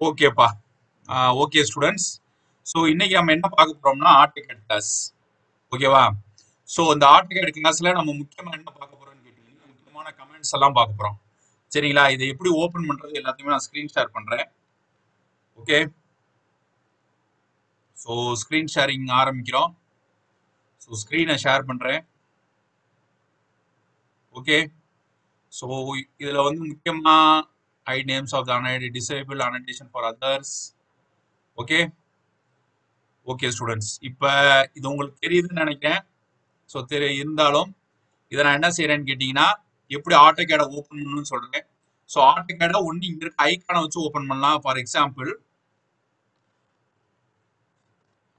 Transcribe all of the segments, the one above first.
ஓகேப்பா. Okay students. So இன்னைக்கு நம்ம என்ன பார்க்க போறோம்னா ஆர்டிகேட் கிளாஸ். ஓகேவா? ஸோ இந்த ஆர்டிகேட் கிளாஸ்ல நம்ம முக்கியமா என்ன பார்க்க போறோம்னு கேட்டீங்கன்னா முக்கியமான கமெண்ட்ஸ் எல்லாம் பார்க்க போறோம். சரிங்களா? இதை எப்படி ஓபன் பண்றது எல்லாத்தையுமே நான் ஸ்கிரீன் ஷேர் பண்றேன். ஓகே. ஸோ ஸ்கிரீன் ஷேரிங் ஆரம்பிக்கிறோம். ஸோ ஸ்கிரீனை ஷேர் பண்றேன். ஓகே. ஸோ இதுல வந்து முக்கியமா hide names of the unidentified, disable annotation for others. Okay. Okay students. இப்ப இது உங்களுக்கு தெரியுதுன்னு நினைக்கிறேன். ஸோ இருந்தாலும் இதை நான் என்ன செய்யறேன்னு கேட்டீங்கன்னா எப்படி ஆட்டோகேடை ஓப்பன் பண்ணணும்னு சொல்றேன். ஸோ ஆட்டோகேடை ஒன்று இங்க இருக்க ஐக்கானை வச்சு ஓப்பன் பண்ணலாம். ஃபார் எக்ஸாம்பிள்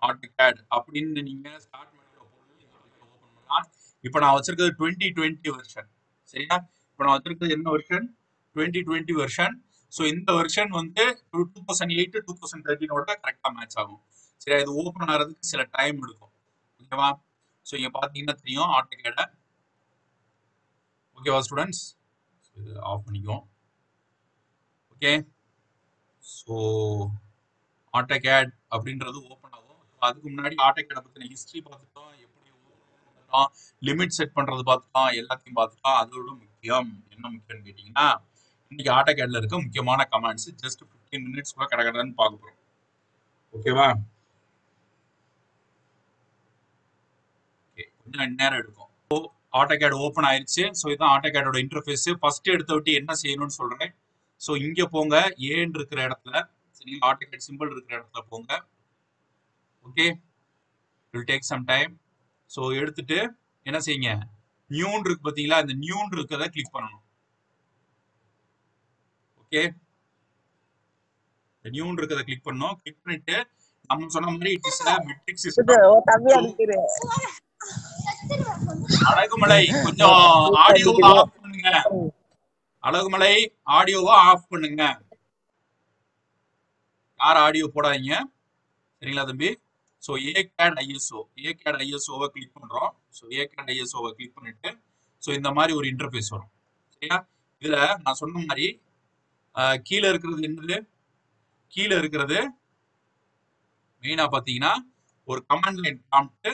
ஆட்டோகேட் அப்படின்னு நீங்க ஸ்டார்ட் ஓப்பன் பண்ணலாம். இப்போ நான் வச்சிருக்கிறது 2020 வெர்ஷன். சரியா? இப்போ நான் வச்சிருக்கிறது என்ன வெர்ஷன்? 2020 வெர்ஷன். ஸோ இந்த வெர்ஷன் வந்து 2008 2013 கரெக்டா மேட்ச் ஆகும். சரியா? இது ஓப்பன் ஆகிறதுக்கு சில டைம் எடுக்கும். ஓகேவா? ஸோ இங்க பாத்தீங்கன்னா தெரியும் ஆட்டோகேடை. ஓகேவா ஸ்டூடெண்ட்ஸ்? இது ஆஃப் பண்ணிக்குவோம். ஓகே. ஸோ ஆட்டோகேட் அப்படின்றது ஓப்பன் ஆகும். அதுக்கு முன்னாடி ஆட்டோகேடை பத்தின ஹிஸ்டரி பார்த்துட்டோம், எப்படி பார்த்துட்டோம், லிமிட் செட் பண்றது பார்த்துட்டோம், எல்லாத்தையும் பார்த்துட்டோம். அதோட முக்கியம் என்ன முக்கியம்னு கேட்டீங்கன்னா இன்னைக்கு ஆட்டோகேட்ல இருக்க முக்கியமான கமாண்ட்ஸ் ஜஸ்ட் 15 மினிட்ஸ் கூட கடகடன்னு பார்க்க போறோம். ஓகேவா? ஓகே, கொஞ்சம் நேரம் எடுக்கும். ஆட்டோகேட் ஓப்பன் ஆயிருச்சு. ஸோ இதுதான் ஆட்டோகேடோட இன்டர்ஃபேஸ். ஃபர்ஸ்ட் எடுத்த விட்டு என்ன செய்யணும்னு சொல்றேன். ஸோ இங்க போங்க, ஏன்னு இருக்கிற இடத்துல, சரி, ஆட்டோகேட் சிம்பிள் இருக்கிற இடத்துல போங்க. Okay, will take some time. So எடுத்துட்டு என்ன செய்யுங்க, நியூன் இருக்கு பார்த்தீங்களா, இந்த நியூன் இருக்கிறத கிளிக் பண்ணணும். ஓகே, நியூன் இருக்கிறத கிளிக் பண்ணணும். கிளிக் பண்ணிட்டு நம்ம சொன்ன மாதிரி it is matric system. Alagumalai கொஞ்சம் ஆடியோவை ஆஃப் பண்ணுங்க. அழகுமலை ஆடியோவை ஆஃப் பண்ணுங்க. யார் ஆடியோ போடாதீங்க. சரிங்களா தம்பி? ஸோ ஏகேட் ஐஎஸ்ஓவை கிளிக் பண்றோம். ஸோ ஏகேட் ஐஎஸ்ஓவை கிளிக் பண்ணிட்டு ஸோ இந்த மாதிரி ஒரு இன்டர்ஃபேஸ் வரும். சரியா? இதுல நான் சொன்ன மாதிரி கீழே இருக்கிறது என்னது? கீழே இருக்கிறது மெயினா பாத்தீங்கன்னா ஒரு கமாண்ட் லைன் ப்ராம்ப்ட்,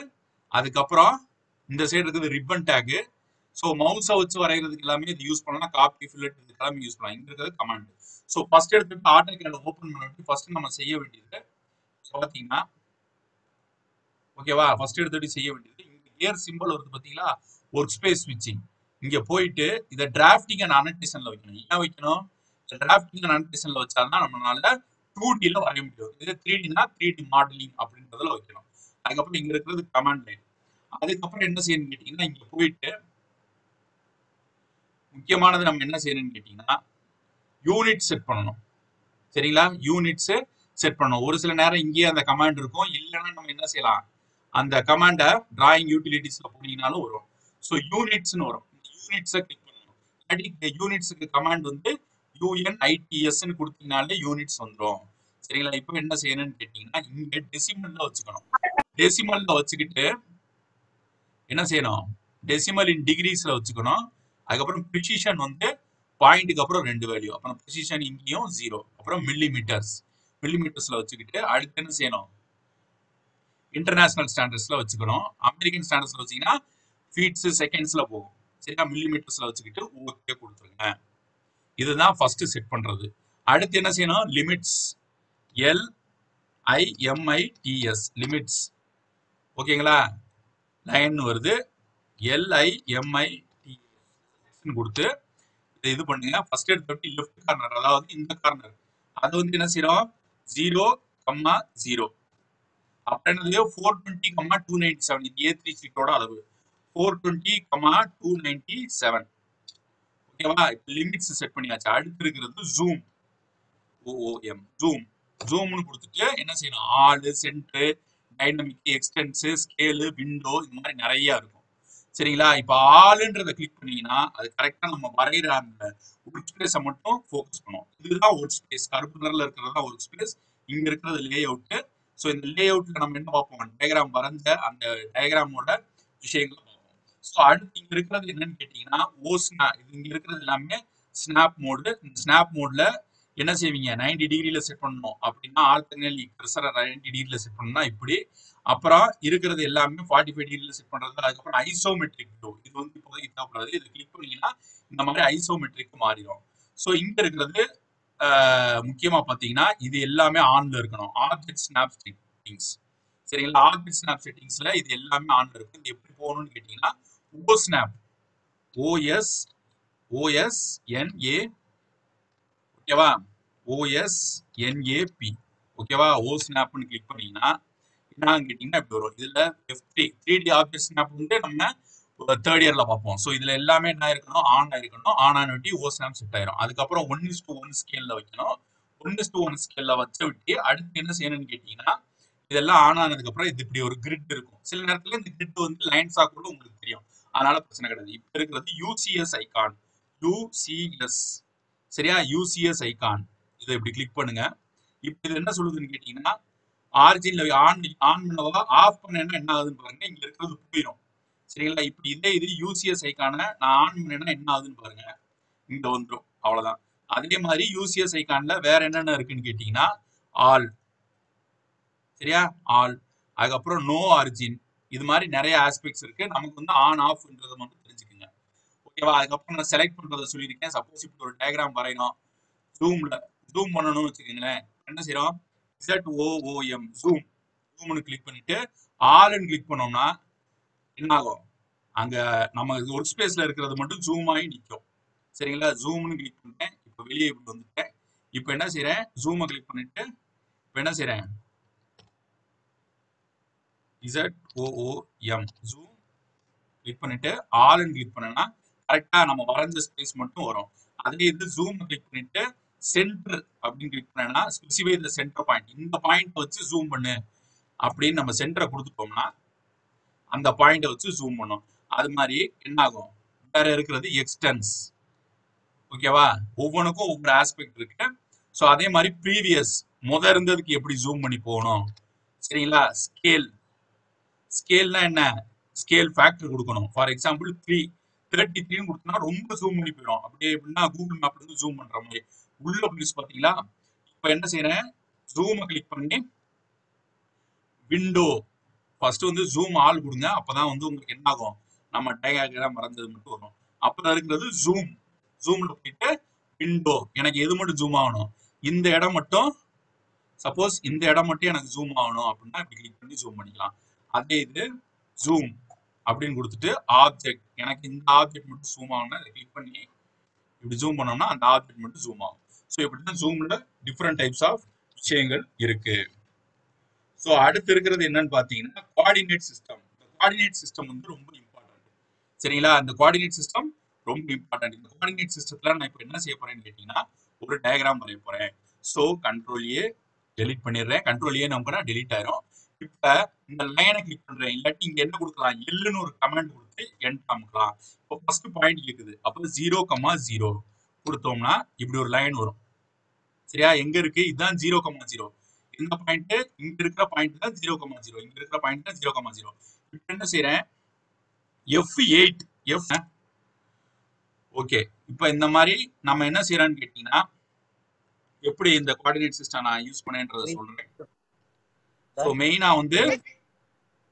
அதுக்கப்புறம் இந்த சைடு இருக்குது ரிப்பன் டேக். ஸோ மவுஸை வச்சு வரைகிறதுக்கு எல்லாமே இது யூஸ் பண்ணலாம். காப்பி ஃபில்லட் இதுக்கு எல்லாமே யூஸ் பண்ணலாம். இங்க இருக்கிறது கமாண்ட். ஸோ ஃபர்ஸ்ட் எடுத்துட்டு ஆட்டோகேட் ஓப்பன் பண்ணிட்டு ஃபர்ஸ்ட் நம்ம செய்ய வேண்டியது பாத்தீங்கன்னா, ஓகேவா, ஃபர்ஸ்ட் எடுத்துட்டு செய்ய வேண்டியது இங்க கியர் சிம்பிள் வருது பாத்தீங்களா, ஒர்க் ஸ்பேஸ் ஸ்விட்சிங். இங்க போயிட்டு இதை டிராஃப்டிங் அண்ட் அனோடேஷன்ல வைக்கணும். ஏன் வைக்கணும்? டிராஃப்டிங் அண்ட் அனோடேஷன்ல வச்சாதான் நம்மளால 2Dல வரைய முடியும். இது 3Dனா 3D மாடலிங் அப்படின்றதுல வைக்கணும். அதுக்கப்புறம் இங்க இருக்கிறது கமாண்ட் லைன். அதுக்கப்புறம் என்ன செய்யணும்னு கேட்டீங்கன்னா இங்க போயிட்டு முக்கியமானது நம்ம என்ன செய்யணும்னு கேட்டீங்கன்னா யூனிட் செட் பண்ணணும். சரிங்களா? யூனிட்ஸ் செட் பண்ணணும். ஒரு சில நேரம் இங்கேயே அந்த கமாண்ட் இருக்கும். இல்லைன்னா நம்ம என்ன செய்யலாம், அந்த கமாண்டை டிராயிங் யூட்டிலிட்டிஸ்ல போனீங்கனாலும் வரும். ஸோ யூனிட்ஸ்னு வரும். யூனிட்ஸை கிளிக் பண்ணணும். இல்லாட்டி யூனிட்ஸுக்கு கமாண்ட் வந்து UNITSன்னு கொடுத்தீங்கனாலே யூனிட்ஸ் வந்துடும். சரிங்களா? இப்போ என்ன செய்யணும்னு கேட்டீங்கன்னா இங்க டெசிமல்ல வச்சுக்கணும். டெசிமல்ல வச்சுக்கிட்டு என்ன செய்யணும், டெசிமல் இன் டிகிரிஸ்ல வச்சுக்கணும். அதுக்கப்புறம் ப்ரிசிஷன் வந்து பாயிண்ட்டுக்கு அப்புறம் 2 வேல்யூ, அப்புறம் ப்ரிசிஷன் இங்கேயும் 0, அப்புறம் மில்லிமீட்டர்ஸ்ல வச்சுக்கிட்டு அடுத்து என்ன செய்யணும், இன்டர்நேஷனல் ஸ்டாண்டர்ட்ஸ்ல வச்சுக்கணும். அமெரிக்கன் ஸ்டாண்டர்ட்ஸ்ல வச்சீங்கன்னா ஃபீட்ஸ் செகண்ட்ஸ்ல போகும். சரியா? மில்லிமீட்டர்ஸ்ல வச்சுக்கிட்டு ஓகே கொடுத்துருங்க. இதுதான் ஃபர்ஸ்ட் செட் பண்றது. அடுத்து என்ன செய்யணும், லிமிட்ஸ், LIMITS லிமிட்ஸ். ஓகேங்களா? லைன் வருது, LIMITS கொடுத்து இது பண்ணுங்க. ஃபர்ஸ்ட் எடுத்து லெஃப்ட் கார்னர், அதாவது இந்த கார்னர், அது வந்து என்ன செய்யறோம், 0,0. அப்புறம் என்னது 420,297, இது A3 ஷீட்டோட அளவு 420,297. ஓகேவா? இப்போ லிமிட்ஸ் செட் பண்ணியாச்சு. அடுத்து இருக்கிறது ஜூம், OOM ஜூம்னு கொடுத்துட்டு என்ன செய்யணும், all, centre, dynamic, extends, scale, window, இந்த மாதிரி நிறைய இருக்கும். சரிங்களா? இப்ப ஆளுன்றத கிளிக் பண்ணீங்கன்னா அது கரெக்டா நம்ம வரைகிற அந்த ஒர்க் ஸ்பேஸை மட்டும் ஃபோக்கஸ் பண்ணும். இதுதான் ஒர்க் ஸ்பேஸ். கருப்பு கலர்ல இருக்கிறது ஒர்க் ஸ்பேஸ். இங்க இருக்கிறது லே அவுட். ஸோ இந்த லே அவுட்ல நம்ம என்ன பார்ப்போம், டயக்ராம் வரைஞ்ச அந்த டயக்ராமோட விஷயங்களை பார்ப்போம். ஸோ அடுத்து இங்க இருக்கிறது என்னன்னு கேட்டீங்கன்னா ஓஸ்னா, இது இங்க இருக்கிறது எல்லாமே ஸ்னாப் மோடு. இந்த ஸ்னாப் மோட்ல என்ன செய்வீங்க 90 டிகிரில செட் பண்ணணும் அப்படின்னா ஆல்டர்னேட்லி கர்சரை 90 டிகிரில செட் பண்ணா இப்படி. அப்புறம் இருக்கிறது எல்லாமே 45 டிகிரில செட் பண்றது. அதுக்கப்புறம் ஐசோமெட்ரிக் வியூ, இது வந்து இப்போதைக்கு தேவைப்படாது. இது கிளிக் பண்ணீங்கன்னா இந்த மாதிரி ஐசோமெட்ரிக் மாறிடும். ஸோ இங்க இருக்கிறது முக்கியமா பாத்தீங்கன்னா இது எல்லாமே ஆன்ல இருக்கணும். ஆப்ஜெக்ட் ஸ்னாப் செட்டிங்ஸ், சரிங்களா? ஆப்ஜெக்ட் ஸ்னாப் செட்டிங்ஸ்ல இது எல்லாமே ஆன்ல இருக்கு. இது எப்படி போகணும்னு கேட்டீங்கன்னா ஓ ஸ்னாப், OSNA, ஓகேவா? OSNAP, ஓகேவா? ஓ ஸ்னாப்னு கிளிக் பண்ணீங்கன்னா என்னன்னு கேட்டீங்கன்னா இப்படி வரும். இதுல F3 3D ஆப்ஜெக்ட் ஸ்னாப் வந்து நம்ம தேர்ட் இயர்ல பார்ப்போம். ஸோ இதுல எல்லாமே என்ன இருக்கணும், ஆன் ஆயிருக்கணும். ஆன் ஆனட்டி ஓ ஸ்னாப் செட் ஆயிரும். அதுக்கப்புறம் 1:1 ஸ்கேல்ல வைக்கணும். 1:1 ஸ்கேல்ல வச்ச விட்டு அடுத்து என்ன செய்யணும்னு கேட்டீங்கன்னா இதெல்லாம் ஆன் ஆனதுக்கு அப்புறம் இது இப்படி ஒரு கிரிட் இருக்கும். சில நேரத்துல இந்த கிரிட் வந்து லைன்ஸா கூட உங்களுக்கு தெரியும், அதனால பிரச்சனை கிடையாது. இப்ப இருக்கிறது யூசிஎஸ் ஐகான், யூசிஎஸ், சரியா? யூசிஎஸ் ஐகான் இதை இப்படி கிளிக் பண்ணுங்க. இப்ப இது என்ன சொல்லுதுன்னு கேட்டீங்கன்னா ஆர்ஜின்ல ஆன் பண்ணவா ஆஃப் பண்ணேன்னா என்ன ஆகுதுன்னு பாருங்க. இங்க இருக்கிறது போயிடும், சரிங்களா? இப்ப இதே இது யூசிஎஸ் ஐகான நான் ஆன் பண்ணேன்னா என்ன ஆகுதுன்னு பாருங்க, இங்க வந்துடும். அவ்வளவுதான். அதே மாதிரி யூசிஎஸ் ஐகான்ல வேற என்னென்ன இருக்குன்னு கேட்டீங்கன்னா ஆல், சரியா? ஆல், அதுக்கப்புறம் நோ ஆர்ஜின், இது மாதிரி நிறைய ஆஸ்பெக்ட்ஸ் இருக்கு. நமக்கு வந்து ஆன் ஆஃப்ன்றதை மட்டும் தெரிஞ்சுக்குங்க, ஓகேவா? அதுக்கப்புறம் நான் செலக்ட் பண்றதை சொல்லியிருக்கேன். சப்போஸ் இப்படி ஒரு டயக்ராம் வரையணும், ஜூம் பண்ணணும்னு வச்சுக்கோங்களேன். என்ன செய்யறோம், ZOOM ஜூம், ஜூம்னு கிளிக் பண்ணிட்டு ஆல்னு கிளிக் பண்ணோம்னா என்ன ஆகும், அங்க நம்ம ஒர்க் ஸ்பேஸ்ல இருக்கிறது மட்டும் ஜூம் ஆகி நிற்கும், சரிங்களா? ஜூம்னு கிளிக் பண்ணிட்டேன். இப்போ வெளியே இப்படி வந்துட்டேன். இப்போ என்ன செய்யறேன், ஜூமை கிளிக் பண்ணிட்டு இப்போ என்ன செய்யறேன், ZOOM ஜூம் கிளிக் பண்ணிட்டு ஆல்னு கிளிக் பண்ணேன்னா கரெக்டா நம்ம வரைஞ்ச ஸ்பேஸ் மட்டும் வரும். அதுல இது ஜூம் கிளிக் பண்ணிட்டு சென்டர் அப்படின்னு கிளிக் பண்ணேன்னா ஸ்பெசிஃபை தி சென்டர் பாயிண்ட், இந்த பாயிண்ட் வச்சு ஜூம் பண்ணு அப்படின்னு நம்ம சென்டரை கொடுத்துட்டோம்னா அந்த பாயிண்ட வச்சு ஜூம் பண்ணும். அது மாதிரி என்ன ஆகும், வேற இருக்கிறது எக்ஸ்டென்ஸ், ஓகேவா? ஒவ்வொன்றுக்கும் ஒவ்வொரு ஆஸ்பெக்ட் இருக்கு. ஸோ அதே மாதிரி ப்ரீவியஸ் இருந்ததுக்கு எப்படி ஜூம் பண்ணி போகணும், சரிங்களா? ஸ்கேல், ஸ்கேல்னா என்ன, ஸ்கேல் ஃபேக்டர் கொடுக்கணும். ஃபார் எக்ஸாம்பிள் 33 கொடுத்தோம்னா ரொம்ப ஜூம் பண்ணி போயிடும். அப்படியே எப்படின்னா கூகுள் மேப்ல இருந்து ஜூம் பண்ற மாதிரி உள்ள பிளேஸ் பாத்தீங்களா? இப்போ என்ன செய்யறேன், ஜூமை கிளிக் பண்ணி விண்டோ ஃபர்ஸ்ட் வந்து ஜூம் ஆல் கொடுங்க. அப்பதான் வந்து உங்களுக்கு என்ன ஆகும், நம்ம டயக்ராம் மறந்தது மட்டும் வரும். அப்புறம் இருக்கிறது ஜூம், ஜூம்ல போயிட்டு விண்டோ, எனக்கு எது மட்டும் ஜூம் ஆகணும், இந்த இடம் மட்டும், சப்போஸ் இந்த இடம் மட்டும் எனக்கு ஜூம் ஆகணும் அப்படின்னா இப்படி கிளிக் பண்ணி ஜூம் பண்ணிக்கலாம். அதே இது ஜூம் அப்படின்னு கொடுத்துட்டு ஆப்ஜெக்ட், எனக்கு இந்த ஆப்ஜெக்ட் மட்டும் ஜூம் ஆகணும்னா இதை கிளிக் பண்ணி இப்படி ஜூம் பண்ணோம்னா அந்த ஆப்ஜெக்ட் மட்டும் ஜூம் ஆகும். ஸோ இப்படிதான் ஜூம்ல டிஃப்ரெண்ட் டைப்ஸ் ஆஃப் விஷயங்கள் இருக்கு. ஸோ அடுத்து இருக்கிறது என்னன்னு பாத்தீங்கன்னா கோஆர்டினேட் சிஸ்டம். இந்த கோஆர்டினேட் சிஸ்டம் வந்து ரொம்ப இம்பார்ட்டன்ட், சரிங்களா? அந்த கோஆர்டினேட் சிஸ்டம் ரொம்ப இம்பார்ட்டன்ட். இந்த கோஆர்டினேட் சிஸ்டத்துல நான் இப்போ என்ன செய்ய போறேன்னு கேட்டீங்கன்னா ஒரு டயக்ராம் வரைய போறேன். ஸோ கண்ட்ரோல்-A டெலிட் பண்ணிடுறேன். கண்ட்ரோல்-A நமக்கு டெலிட் ஆயிரும். இப்ப இந்த லைனை கிளிக் பண்றேன். இல்லாட்டி இங்க என்ன கொடுக்கலாம், எல்லுன்னு ஒரு கமாண்ட் கொடுத்து என்டர் அமுக்கலாம். இப்போ ஃபர்ஸ்ட் பாயிண்ட் கேக்குது, அப்போ 0,0 கொடுத்தோம்னா இப்படி ஒரு லைன் வரும், சரியா? எங்க இருக்கு, இதுதான் 0,0. இந்த பாயிண்ட் இங்க இருக்கிற பாயிண்ட் தான் 0,0, இங்க இருக்கிற பாயிண்ட் தான் 0,0. இப்போ என்ன செய்யறேன், F8 F, ஓகே. இப்போ இந்த மாதிரி நம்ம என்ன செய்யறோம்னு கேட்டீங்கன்னா எப்படி இந்த கோஆர்டினேட் சிஸ்டம் நான் யூஸ் பண்ணேன்றதை சொல்றேன். ஸோ மெயினா வந்து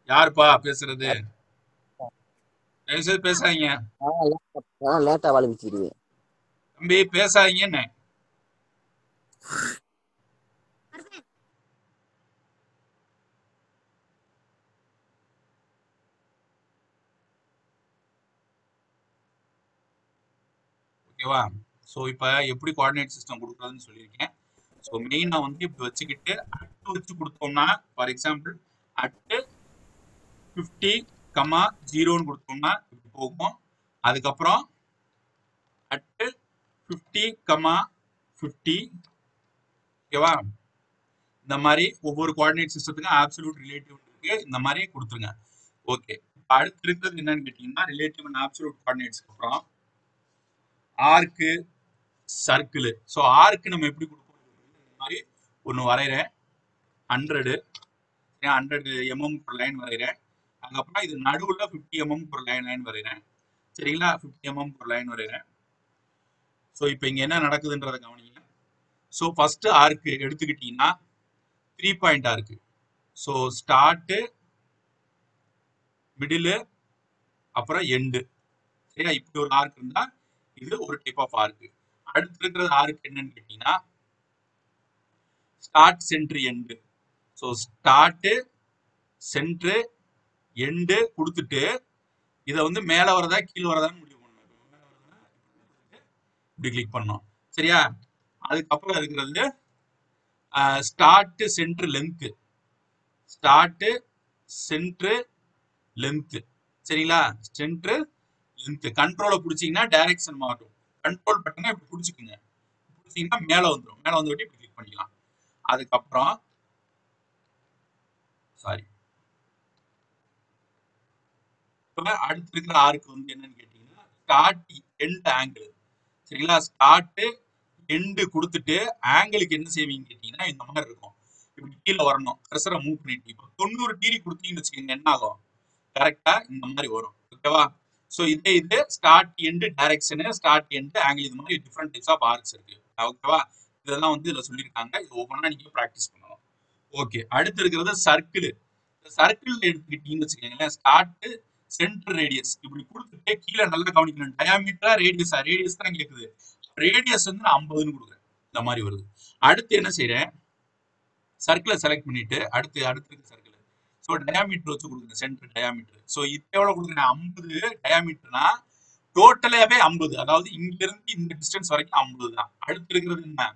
யாருப்பா பேசுறது, தயவுசெய்து பேசாதீங்க தம்பி, பேசாதீங்கன்னு. ஓகேவா? ஸோ இப்போ எப்படி கோஆர்டினேட் சிஸ்டம் கொடுக்குறதுன்னு சொல்லியிருக்கேன். ஸோ மெயினா வந்து இப்படி வச்சுக்கிட்டு அட்டு வச்சு கொடுத்தோம்னா ஃபார் எக்ஸாம்பிள் அட்டு 50,0ன்னு கொடுத்தோம்னா இப்படி போகும். அதுக்கப்புறம் அட்டு 50,50, ஓகேவா? இந்த மாதிரி ஒவ்வொரு கோஆர்டினேட் சிஸ்டத்துக்கும் ஆப்சல்யூட் ரிலேட்டிவ் இருக்கு, இந்த மாதிரி கொடுத்துருங்க. ஓகே. அடுத்து இருக்கிறது என்னன்னு கேட்டீங்கன்னா ரிலேட்டிவ் அண்ட் ஆப்சல்யூட் கோஆர்டினேட்ஸ்க்கு அப்புறம் ஆர்க்கு, சர்க்கிள். ஸோ ஆர்க்கு நம்ம எப்படி கொடுப்போம், இந்த மாதிரி ஒன்று வரைகிறேன், 100 mm ஒரு லைன் வரைகிறேன். அதுக்கப்புறம் இது நடுவில் 50 mm ஒரு லைன் வரைகிறேன், சரிங்களா? 50 mm ஒரு லைன் வரைகிறேன். ஸோ இப்போ இங்கே என்ன நடக்குதுன்றதை கவனிங்க. ஸோ ஃபர்ஸ்ட் ஆர்க்கு எடுத்துக்கிட்டீங்கன்னா 3 பாயிண்ட் ஆர்க்கு. ஸோ ஸ்டார்ட், மிடில், அப்புறம் எண்டு. சரியா? இப்படி ஒரு ஆர்க் இருந்தா இது ஒரு டைப் ஆஃப் ஆர்க். அடுத்து இருக்கிற ஆர்க் என்னன்னு கேட்டீங்கன்னா start, centre, end. So start, centre, end கொடுத்துட்டு இதை வந்து மேல வரதா கீழே வரதான்னு முடிவு பண்ணணும். இப்படி கிளிக் பண்ணோம். சரியா? அதுக்கப்புறம் இருக்கிறது start, centre, length. Start, centre, length. சரிங்களா? Centre, length. கண்ட்ரோலை பிடிச்சிங்கன்னா டைரக்ஷன் மாறும். கண்ட்ரோல் பட்டனை இப்படி பிடிச்சிக்குங்க. பிடிச்சிங்கன்னா மேலே வந்துடும். மேலே வந்து இப்படி கிளிக் பண்ணிக்கலாம். அதுக்கப்புறம் சாரி, இப்போ அடுத்து இருக்கிற ஆர்க்கு வந்து என்னன்னு கேட்டீங்கன்னா ஸ்டார்ட், எண்ட், ஆங்கிள். சரிங்களா? ஸ்டார்ட், எண்டு கொடுத்துட்டு ஆங்கிளுக்கு என்ன செய்வீங்க கேட்டீங்கன்னா இந்த மாதிரி இருக்கும். இப்படி கீழே வரணும். ப்ரெஷரை மூவ் பண்ணிட்டு இப்போ 90 டிகிரி கொடுத்தீங்கன்னு வச்சுக்கோங்க, என்ன ஆகும்? கரெக்டா இந்த மாதிரி வரும். ஓகேவா? ஸோ இது start, end, direction, start, end, angle, இது மாதிரி டிஃப்ரெண்ட் டைப்ஸ் ஆஃப் ஆர்க்ஸ் இருக்கு. ஓகேவா? இதெல்லாம் வந்து இதுல சொல்லியிருக்காங்க. இது ஒவ்வொன்றா நீங்க ப்ராக்டிஸ் பண்ணணும். ஓகே, அடுத்து இருக்கிறது சர்க்கிள். சர்க்கிள் எடுத்துக்கிட்டீங்கன்னு வச்சுக்கோங்களேன், ஸ்டார்ட், சென்டர், ரேடியஸ் இப்படி கொடுத்துட்டு கீழே நல்லா கவனிக்கணும். டயாமீட்டரா, ரேடியஸா? ரேடியஸ் தான் கேட்குது. ரேடியஸ் வந்து நான் 50ன்னு கொடுக்குறேன். இந்த மாதிரி வருது. அடுத்து என்ன செய்யறேன், சர்க்கிளை செலக்ட் பண்ணிட்டு அடுத்து இருக்க சர்க்கிள் ஸோ டயாமீட்டர் வச்சு கொடுக்குறேன். Centre diameter. ஸோ இப்போ எவ்வளவு கொடுக்குறேன்? 50 டயாமீட்டர்னா டோட்டலாவே 50. அதாவது இங்க இருந்து இந்த டிஸ்டன்ஸ் வரைக்கும் 50 தான். அடுத்து இருக்கிறது என்ன?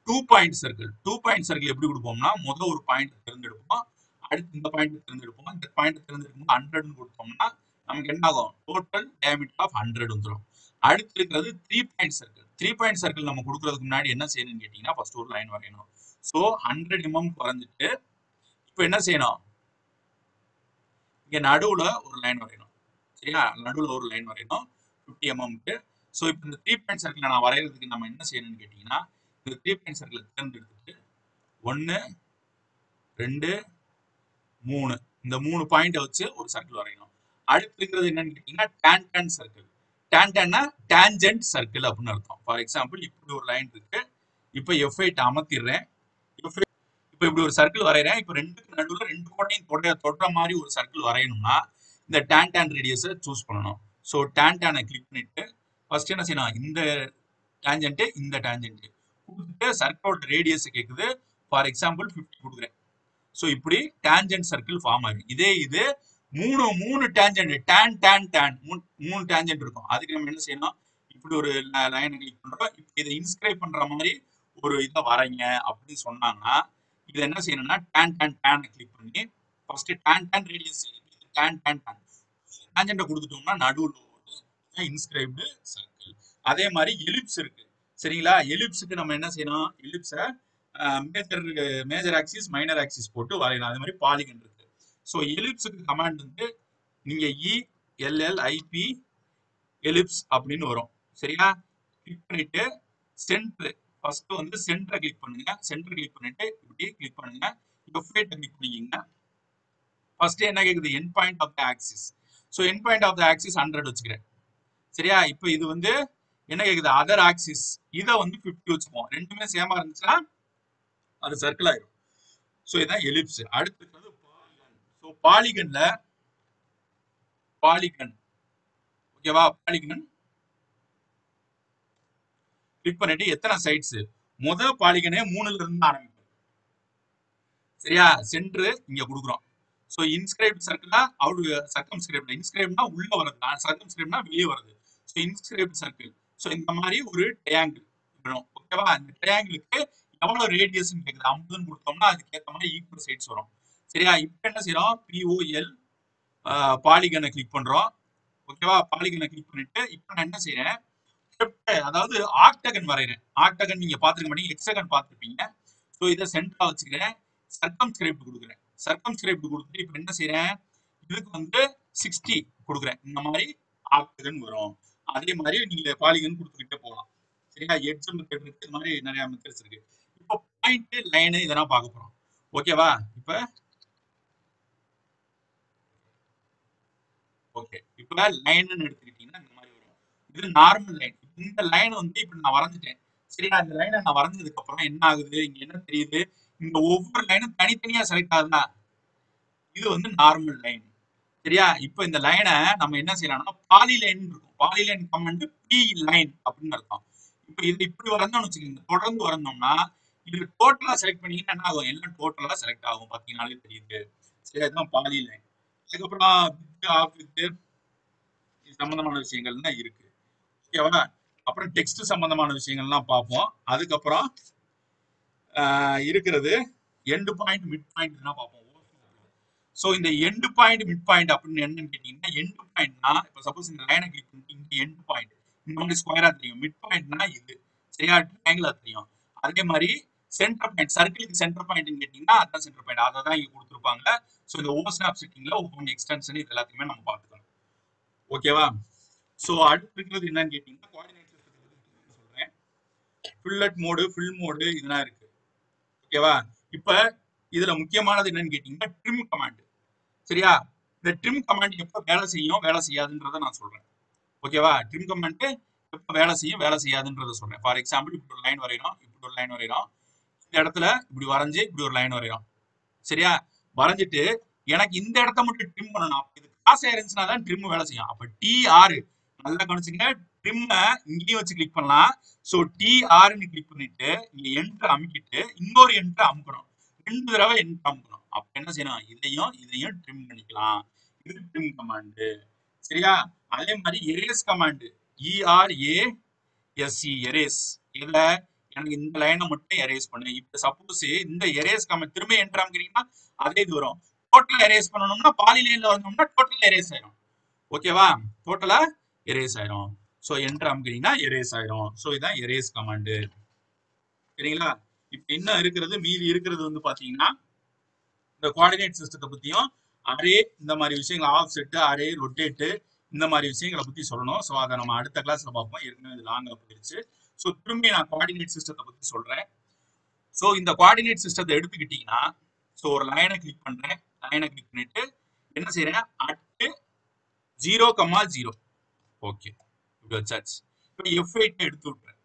2 பாயிண்ட் சர்க்கிள். 2 பாயிண்ட் சர்க்கிள் எப்படி கொடுப்போம்னா முதல் ஒரு பாயிண்ட் தேர்ந்தெடுப்போம். அடுத்து இந்த பாயிண்ட் தேர்ந்தெடுப்போம். இந்த பாயிண்ட் தேர்ந்தெடுக்கும் 100ன்னு கொடுத்தோம்னா நமக்கு என்ன ஆகும்? டோட்டல் டயாமீட்டர் ஆஃப் 100 வந்துடும். அடுத்து இருக்கிறது 3 பாயிண்ட் சர்க்கிள். 3 பாயிண்ட் சர்க்கிள் நம்ம கொடுக்கறதுக்கு முன்னாடி என்ன செய்யணும்னு கேட்டீங்கன்னா ஃபர்ஸ்ட் ஒரு லைன் வரையணும். ஸோ 100 mm குறைஞ்சிட்டு இப்போ என்ன செய்யணும்? இங்க நடுவுல ஒரு லைன் வரையணும். சரியா? நடுவுல ஒரு லைன் வரையணும் 50 mm. ஸோ இப்போ இந்த 3 பாயிண்ட் சர்க்கிள் நான் வரைகிறதுக்கு நம்ம என்ன செய்யணும்னு கேட்டீங்கன்னா இந்த 3 பாயிண்ட் சர்க்கிள் தேர்ந்தெடுத்துட்டு 1, 2, 3 இந்த 3 பாயிண்ட் வச்சு ஒரு சர்க்கிள் வரையணும். அடுத்து இருக்கிறது என்னன்னு கேட்டீங்கன்னா டான்ஜென்ட் சர்க்கிள். டான்ஜென்ட்னா டான்ஜென்ட் சர்க்கிள் அப்படின்னு அர்த்தம். ஃபார் எக்ஸாம்பிள் இப்படி ஒரு லைன் இருக்கு. இப்போ F8 அமர்த்திடுறேன். இப்போ இப்படி ஒரு சர்க்கிள் வரைகிறேன். இப்போ ரெண்டுக்கு நடுவில் 2 கோட்டையும் தொடுற மாதிரி ஒரு சர்க்கிள் வரையணும்னா இந்த டான் ரேடியஸை சூஸ் பண்ணணும். ஸோ டானை கிளிக் பண்ணிட்டு ஃபர்ஸ்ட் என்ன செய்யணும்? இந்த டான்ஜென்ட், இந்த டான்ஜென்ட் கொடுத்துட்டு சர்க்கிளோட ரேடியஸ் கேட்குது. ஃபார் எக்ஸாம்பிள் 50 கொடுக்குறேன். ஸோ இப்படி டான்ஜென்ட் சர்க்கிள் ஃபார்ம் ஆகும். இது மூணு டான்ஜென்ட், டான் மூணு டான்ஜென்ட் இருக்கும். அதுக்கு நம்ம என்ன செய்யணும்? இப்படி ஒரு லைனை கிளிக் பண்றோம். இப்போ இதை இன்ஸ்கிரைப் பண்ற மாதிரி ஒரு இதை வரைங்க அப்படின்னு சொன்னாங்கன்னா இதை என்ன செய்யணும்னா டான் கிளிக் பண்ணி ஃபர்ஸ்ட் டான் ரேடியஸ் டான்ஜென்ட்டை கொடுத்துட்டோம்னா நடுவில் இன்ஸ்கிரைப்டு சர்க்கிள். அதே மாதிரி எலிப்ஸ் இருக்கு. சரிங்களா? எலிப்ஸுக்கு நம்ம என்ன செய்யணும்? எலிப்ஸை மேஜர் ஆக்சிஸ், மைனர் ஆக்சிஸ் போட்டு வரையலாம். அதே மாதிரி பாலிகன் இருக்கு. ஸோ எலிப்ஸுக்கு கமாண்ட் வந்து நீங்க ELLIP எலிப்ஸ் அப்படின்னு வரும். சரியா? கிளிக் பண்ணிட்டு சென்டர் ஃபர்ஸ்ட் வந்து சென்டரை கிளிக் பண்ணுங்க. சென்டர் கிளிக் பண்ணிட்டு இப்படி கிளிக் பண்ணுங்க. F8 click பண்ணிக்கீங்க. ஃபர்ஸ்ட் என்ன கேக்குது? End point of the axis. So end point of the axis 100 வச்சுக்கிறேன். சரியா? இப்போ இது வந்து என்ன கேக்குது? Other axis. இதை வந்து 50 வச்சுப்போம். ரெண்டுமே சேமா இருந்துச்சுன்னா அது சர்க்கிள் ஆயிடும். ஸோ இதான் எலிப்ஸ். அடுத்து இருக்கிறது பாலிகன். ஸோ பாலிகன் ஓகேவா? பாலிகன் கிளிக் பண்ணிட்டு எத்தனை சைட்ஸ்? முதல் பாலிகனே 3ல இருந்து ஆரம்பிக்கும். சரியா? சென்டர் இங்க கொடுக்குறோம். ஸோ இன்ஸ்கிரைப்ட் சர்க்கிளா அவுட் சர்க்கம்ஸ்கிரைப்ட். இன்ஸ்கிரைப்ட்னா உள்ள வருது, சர்க்கம்ஸ்கிரைப்ட்னா வெளியே வருது. So inscribed circle. ஸோ இந்த மாதிரி ஒரு ட்ரையாங்கிள் வரும். ஓகேவா? இந்த ட்ரையாங்கிளுக்கு எவ்வளவு ரேடியஸ் கேக்குது? 50ன்னு கொடுத்தோம்னா அதுக்கு ஏற்ற மாதிரி ஈக்குவல் சைட்ஸ் வரும். சரியா? இப்போ என்ன செய்யறோம்? POL பாலிகனை கிளிக் பண்றோம். ஓகேவா? பாலிகனை கிளிக் பண்ணிட்டு இப்போ நான் என்ன செய்யறேன்? அதாவது ஆக்டகன் வரைகிறேன். ஆக்டகன் நீங்க பாத்துக்க மாட்டீங்க, ஹெக்ஸகன் பார்த்துருப்பீங்க. ஸோ இதை சென்டரா வச்சுக்கிறேன். சர்க்கம்ஸ்கிரைப்ட் கொடுக்குறேன். சர்க்கம்ஸ்கிரைப்ட் கொடுத்துட்டு இப்போ என்ன செய்யறேன்? இதுக்கு வந்து 60 கொடுக்குறேன். இந்த மாதிரி ஆக்டகன் வரும். அதே மாதிரி நீங்க பாலிகன் கொடுத்துக்கிட்டே போகலாம். சரியா? எட்ஜ் மெத்தட் இருக்கு. இது மாதிரி நிறைய மெத்தட்ஸ் இருக்கு. இப்போ பாயிண்ட், லைனு இதெல்லாம் பார்க்க போறோம். ஓகேவா? இப்போ ஓகே, இப்போ லைன்னு எடுத்துக்கிட்டீங்கன்னா இந்த மாதிரி வரும். இது நார்மல் லைன். இந்த லைன் வந்து இப்போ நான் வரைஞ்சிட்டேன். சரியா? இந்த லைனை நான் வரைஞ்சதுக்கு அப்புறம் என்ன ஆகுது, இங்க என்ன தெரியுது, இந்த ஒவ்வொரு லைனும் தனித்தனியா செலக்ட் ஆகுதா, இது வந்து நார்மல் லைன். சரியா? இப்ப இந்த லைனை நம்ம என்ன செய்யலாம்னா பாலிலைன் இருக்கும். பாலிலைன் கமாண்ட் பி லைன் அப்படின்னு அர்த்தம். இப்ப இது இப்படி வரைஞ்சோம்னு வச்சுக்கோங்க, தொடர்ந்து வரைஞ்சோம்னா இது டோட்டலா செலக்ட் பண்ணீங்கன்னா என்ன ஆகும், எல்லாம் டோட்டலா செலக்ட் ஆகும். பாத்தீங்கன்னாலே தெரியுது. சரி, அதுதான் பாலிலைன். அதுக்கப்புறம் ஆப்ஜெக்ட் இது சம்பந்தமான விஷயங்கள் தான் இருக்கு. ஓகேவா? அப்புறம் டெக்ஸ்ட் சம்பந்தமான விஷயங்கள்லாம் பார்ப்போம். அதுக்கப்புறம் இருக்கிறது எண்ட் பாயிண்ட் மிட் பாயிண்ட் தான் பார்ப்போம். சோ இந்த எண்ட் பாயிண்ட் மிட் பாயிண்ட் அப்படின்னு என்னன்னு கேட்டீங்கன்னா, எண்ட் பாயிண்ட்னா இப்போ சப்போஸ் இந்த லைனை கிளிக் பண்ணிட்டு இங்க எண்ட் பாயிண்ட் இந்த மாதிரி ஸ்கொயரா தெரியும். மிட் பாயிண்ட்னா இது சரியா, ட்ரையாங்கிளா தெரியும். அதே மாதிரி சென்டர் பாயிண்ட், சர்க்கிளுக்கு சென்டர் பாயிண்ட் கேட்டீங்கன்னா அதான் சென்டர் பாயிண்ட், அதை தான் இங்க கொடுத்துருப்பாங்க. ஸோ இந்த ஓஸ்னாப் செட்டிங்ல ஓப்பன் எக்ஸ்டென்ஷன் இது எல்லாத்தையுமே நம்ம பார்த்துக்கணும். ஓகேவா? சோ அடுத்து இருக்கிறது என்னன்னு கேட்டீங்கன்னா கோஆர்டினேட் சிஸ்டத்தை சொல்றேன். ஃபில்லட் மோடு, ஃபில் மோடு இதெல்லாம் இருக்கு. ஓகேவா? இப்ப இதுல முக்கியமானது என்னன்னு கேட்டீங்கன்னா ட்ரிம் கமாண்ட். சரியா? இந்த ட்ரிம் கமாண்ட் எப்ப வேலை செய்யும் வேலை செய்யாதுன்றத நான் சொல்றேன். ஓகேவா? ட்ரிம் கமாண்ட் எப்ப வேலை செய்யும் வேலை செய்யாதுன்றத சொல்றேன். ஃபார் எக்ஸாம்பிள் இப்படி ஒரு லைன் வரைகிறோம், இப்படி ஒரு லைன் வரைகிறோம், இந்த இடத்துல இப்படி வரைஞ்சு இப்படி ஒரு லைன் வரைகிறோம். சரியா? வரைஞ்சிட்டு எனக்கு இந்த இடத்த மட்டும் ட்ரிம் பண்ணணும். இது காசா இருந்துச்சுன்னா தான் ட்ரிம் வேலை செய்யும். அப்ப T6 நல்லா கவனிச்சுங்க, ட்ரிம் இங்கேயும் வச்சு கிளிக் பண்ணலாம். சோ T6ன்னு கிளிக் பண்ணிட்டு இங்க என்டர் அமுக்கிட்டு இன்னொரு என்டர் அமுக்கணும். 2 தடவை என்டர் அமுக்கணும். அப்ப என்ன செய்யணும், இதையும் ட்ரிம் பண்ணிக்கலாம். இது ட்ரிம் கமாண்ட். சரியா? அதே மாதிரி எரேஸ் கமாண்ட், ERASE எரேஸ். இதுல எனக்கு இந்த லைனை மட்டும் எரேஸ் பண்ணு. இப்ப சப்போஸ் இந்த எரேஸ் கமாண்ட் திரும்ப என்டர் அமுக்கிறீங்கன்னா அதே இது வரும். டோட்டல் எரேஸ் பண்ணணும்னா பாலிலைன்ல வந்தோம்னா டோட்டல் எரேஸ் ஆயிரும். ஓகேவா? டோட்டலா எரேஸ் ஆயிரும். சோ என்டர் அமுக்கிறீங்கன்னா எரேஸ் ஆயிரும். சோ இதான் எரேஸ் கமாண்ட். சரிங்களா? இப்ப என்ன இருக்கிறது, மீதி இருக்கிறது வந்து பாத்தீங்கன்னா இந்த கோஆர்டினேட் சிஸ்டத்தை பத்தியும் அரே இந்த மாதிரி விஷயங்கள், ஆஃப் செட், அரே, ரொட்டேட் இந்த மாதிரி விஷயங்களை பத்தி சொல்லணும். ஸோ அதை நம்ம அடுத்த கிளாஸ்ல பார்ப்போம். ஏற்கனவே இது லாங்கா போயிடுச்சு. ஸோ திரும்பி நான் கோஆர்டினேட் சிஸ்டத்தை பத்தி சொல்றேன். ஸோ இந்த கோஆர்டினேட் சிஸ்டத்தை எடுத்துக்கிட்டீங்கன்னா, ஸோ ஒரு லைனை கிளிக் பண்றேன். லைனை கிளிக் பண்ணிட்டு என்ன செய்யறேன், அட்டு 0,0. ஓகே, இப்படி வச்சாச்சு. இப்போ F8 எடுத்து விட்டுறேன்.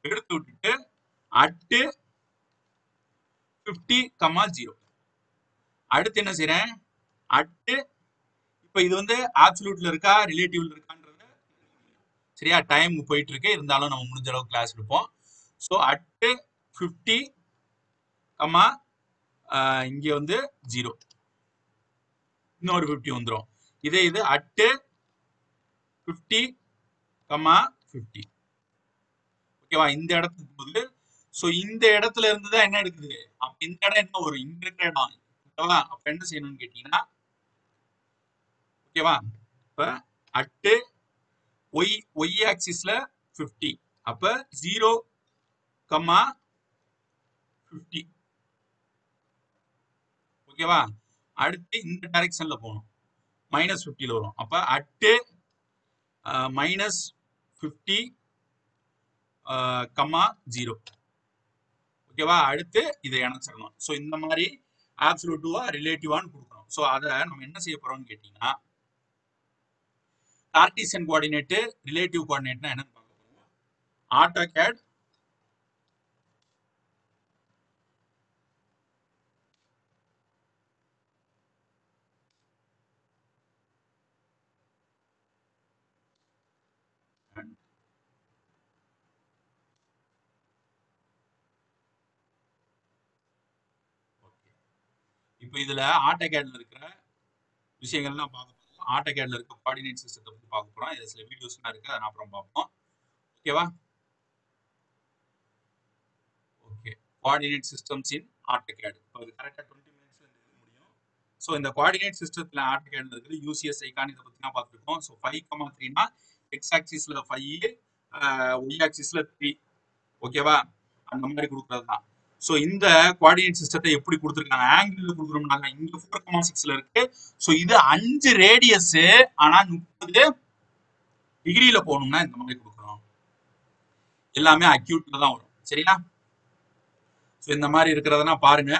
எடுத்து விட்டுட்டு அட்டு 50,0. அடுத்து என்ன செய்யறேன், அட்டு இப்ப இது வந்து ஆப்சல்யூட்ல இருக்கா ரிலேட்டிவ்ல இருக்கான்றது சரியா, டைம் போயிட்டு இருக்கு, இருந்தாலும் நம்ம முடிஞ்ச அளவுக்கு கிளாஸ் எடுப்போம். ஸோ அட்டு 50, இங்க வந்து 0, இன்னொரு 50 வந்துடும். இதே இது அட்டு 50, 50. ஓகேவா? இந்த இடத்துக்கு போகுது. ஸோ இந்த இடத்துல இருந்து தான் என்ன எடுக்குது, அப்ப இந்த இடம் என்ன வரும், இங்க இருக்கிற இடம். ஓகேவா? அப்ப என்ன செய்யணும்னு கேட்டீங்கன்னா, ஓகேவா, இப்ப அட்டு y ஆக்சிஸ்ல 50, அப்ப 0,50. ஓகேவா? அடுத்து இந்த டைரக்ஷன்ல போகணும், -50ல வரும். அப்ப அட்டு -50, 0. ஓகேவா? அடுத்து இதை இணைச்சிடணும். ஸோ இந்த மாதிரி ஆப்சல்யூட்டிவா ரிலேட்டிவான்னு கொடுக்கணும். ஸோ அதை நம்ம என்ன செய்ய போறோம்னு கேட்டீங்கன்னா, கார்டீசியன் கோஆர்டினேட், ரிலேட்டிவ் கோஆர்டினேட்னா என்னன்னு பார்க்க போறோம். ஆட்டோகேட் இப்போ இதுல ஆட்டோகேட்ல இருக்கிற விஷயங்கள்லாம் பார்க்க போறோம். ஆட்டோகேட்ல இருக்க கோஆர்டினேட் சிஸ்டத்தை பத்தி பார்க்க போறோம். இதுல சில வீடியோஸ்லாம் இருக்கு, அதை அப்புறம் பார்ப்போம். ஓகேவா? ஓகே, கோஆர்டினேட் சிஸ்டம்ஸ் இன் ஆட்டோகேட். இப்போ அது கரெக்டா 20 மினிட்ஸ்ல முடியும். ஸோ இந்த கோஆர்டினேட் சிஸ்டத்துல ஆட்டோகேட்ல இருக்குது யூசிஎஸ் ஐகான், இதை பத்தி தான் பார்த்துருக்கோம். ஸோ 5,3னா எக்ஸ் ஆக்சிஸ்ல 5, ஒய் ஆக்சிஸ்ல 3. ஓகேவா? அந்த மாதிரி கொடுக்கறது தான். சோ இந்த கோஆர்டினேட் சிஸ்டத்தை எப்படி கொடுத்துருக்காங்க, ஆங்கிள் கொடுக்குறோம்னாங்க, இங்க 4,6ல இருக்கு. சோ இது 5 ரேடியஸ், ஆனா 30 டிகிரியில போகணும்னா இந்த மாதிரி கொடுக்கணும். எல்லாமே அக்யூட்ல தான் வரும். சரியா? சோ இந்த மாதிரி இருக்கிறதுனா பாருங்க.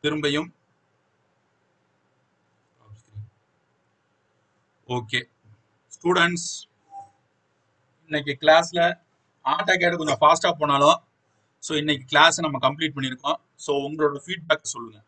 திரும்பியும் ஓகே ஸ்டூடெண்ட்ஸ், இன்னைக்கு கிளாஸ்ல ஆட்டோகேட் கொஞ்சம் ஃபாஸ்டா போனாலும் ஸோ இன்னைக்கு கிளாஸ் நம்ம கம்ப்ளீட் பண்ணியிருக்கோம். ஸோ உங்களோட ஃபீட்பேக் சொல்லுங்க.